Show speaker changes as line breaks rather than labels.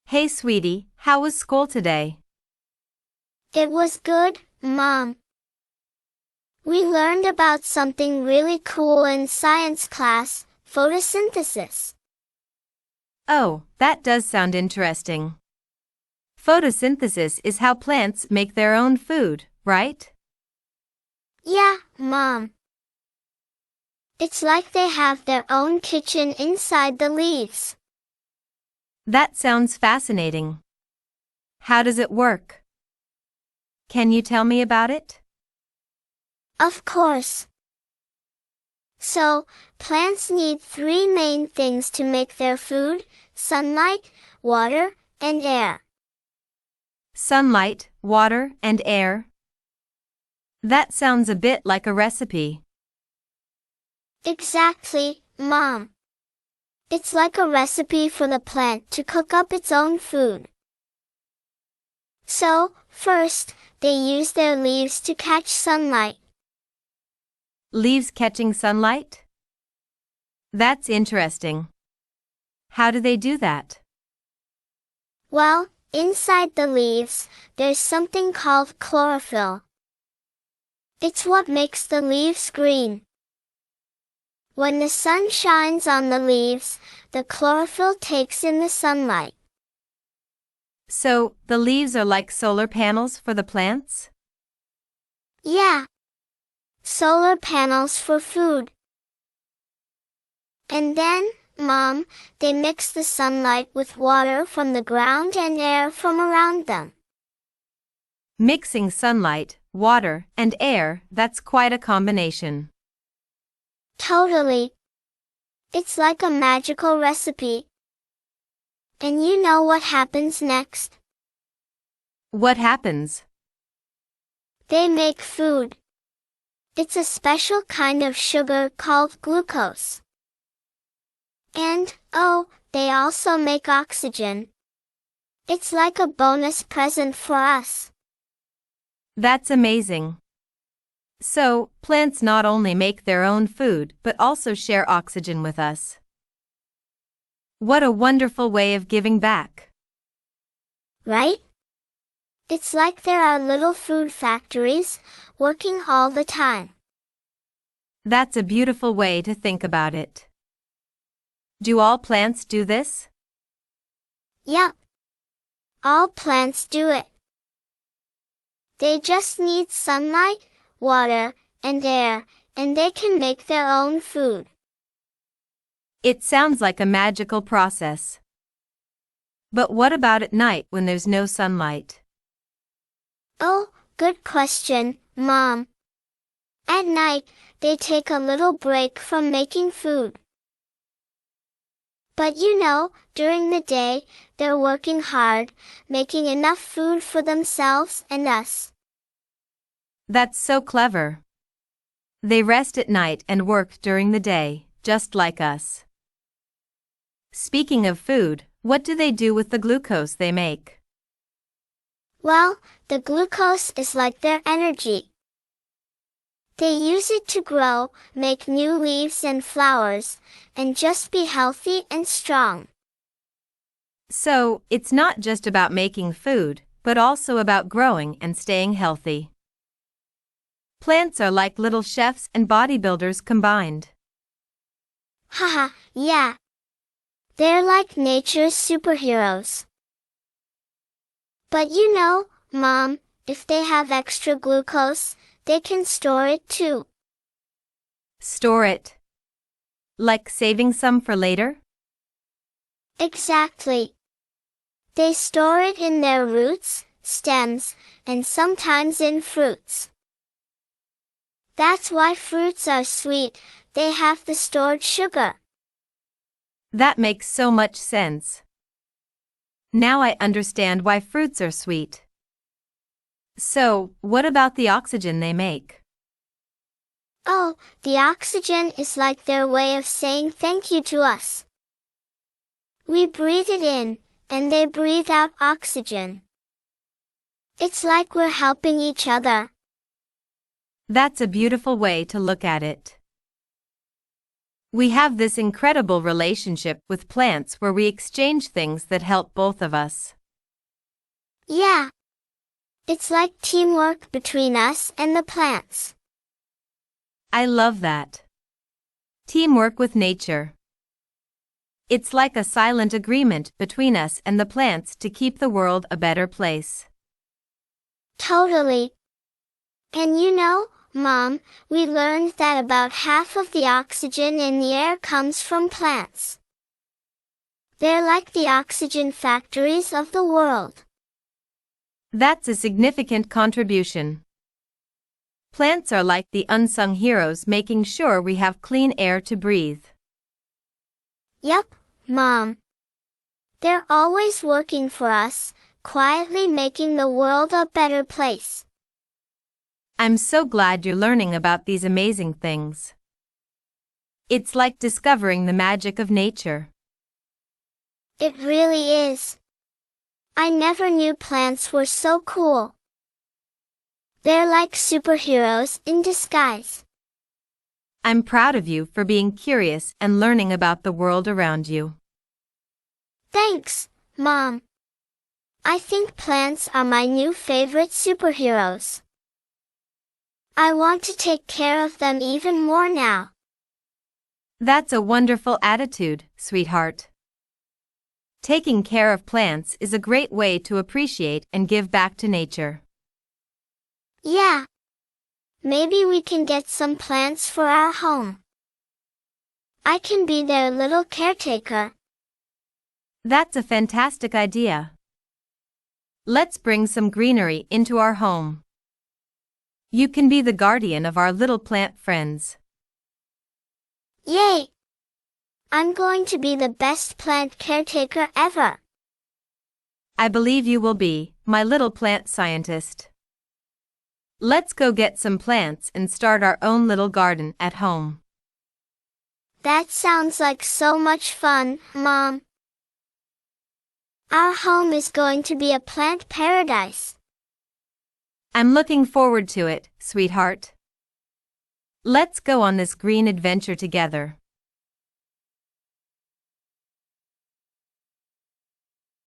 Hey sweetie, how was school today?
It was good, Mom. We learned about something really cool in science class, photosynthesis.
Oh, that does sound interesting. Photosynthesis is how plants make their own food, right?
Yeah, Mom. It's like they have their own kitchen inside the leaves.
That sounds fascinating. How does it work? Can you tell me about it?
Of course. So, plants need three main things to make their food: sunlight, water, and air.
Sunlight, water, and air. That sounds a bit like a recipe.
Exactly, Mom. It's like a recipe for the plant to cook up its own food. So, first, they use their leaves to catch sunlight.
Leaves catching sunlight? That's interesting. How do they do that?
Well, inside the leaves, there's something called chlorophyll. It's what makes the leaves green. When the sun shines on the leaves, the chlorophyll takes in the sunlight.
So, the leaves are like solar panels for the plants?
Yeah. Solar panels for food. And then, Mom, they mix the sunlight with water from the ground and air from around them.
Mixing sunlight, water, and air, that's quite a combination.
Totally. It's like a magical recipe. And you know what happens next?
What happens?
They make food. It's a special kind of sugar called glucose. And, oh, they also make oxygen. It's like a bonus present for us.
That's amazing. So, plants not only make their own food but also share oxygen with us. What a wonderful way of giving back.
Right? It's like there are little food factories, working all the time.
That's a beautiful way to think about it. Do all plants do this?
Yep. All plants do it. They just need sunlight, water, and air, and they can make their own food.
It sounds like a magical process. But what about at night when there's no sunlight?
Oh, good question, Mom. At night, they take a little break from making food. But during the day, they're working hard, making enough food for themselves and us.
That's so clever. They rest at night and work during the day, just like us. Speaking of food, what do they do with the glucose they make?
Well, the glucose is like their energy. They use it to grow, make new leaves and flowers, and just be healthy and strong.
So, it's not just about making food, but also about growing and staying healthy. Plants are like little chefs and bodybuilders combined.
Haha, yeah. They're like nature's superheroes. But Mom, if they have extra glucose, they can store it too.
Store it. Like saving some for later?
Exactly. They store it in their roots, stems, and sometimes in fruits. That's why fruits are sweet, they have the stored sugar.
That makes so much sense. Now I understand why fruits are sweet. So, what about the oxygen they make?
Oh, the oxygen is like their way of saying thank you to us. We breathe it in, and they breathe out oxygen. It's like we're helping each other.
That's a beautiful way to look at it. We have this incredible relationship with plants where we exchange things that help both of us.
Yeah. It's like teamwork between us and the plants.
I love that. Teamwork with nature. It's like a silent agreement between us and the plants to keep the world a better place.
Totally. And you know, Mom, we learned that about half of the oxygen in the air comes from plants. They're like the oxygen factories of the world.
That's a significant contribution. Plants are like the unsung heroes making sure we have clean air to breathe.
Yep, Mom. They're always working for us, quietly making the world a better place.
I'm so glad you're learning about these amazing things. It's like discovering the magic of nature.
It really is. I never knew plants were so cool. They're like superheroes in disguise.
I'm proud of you for being curious and learning about the world around you.
Thanks, Mom. I think plants are my new favorite superheroes. I want to take care of them even more now.
That's a wonderful attitude, sweetheart. Taking care of plants is a great way to appreciate and give back to nature.
Yeah. Maybe we can get some plants for our home. I can be their little caretaker.
That's a fantastic idea. Let's bring some greenery into our home. You can be the guardian of our little plant friends.
Yay! I'm going to be the best plant caretaker ever.
I believe you will be, my little plant scientist. Let's go get some plants and start our own little garden at home.
That sounds like so much fun, Mom. Our home is going to be a plant paradise.
I'm looking forward to it, sweetheart. Let's go on this green adventure together.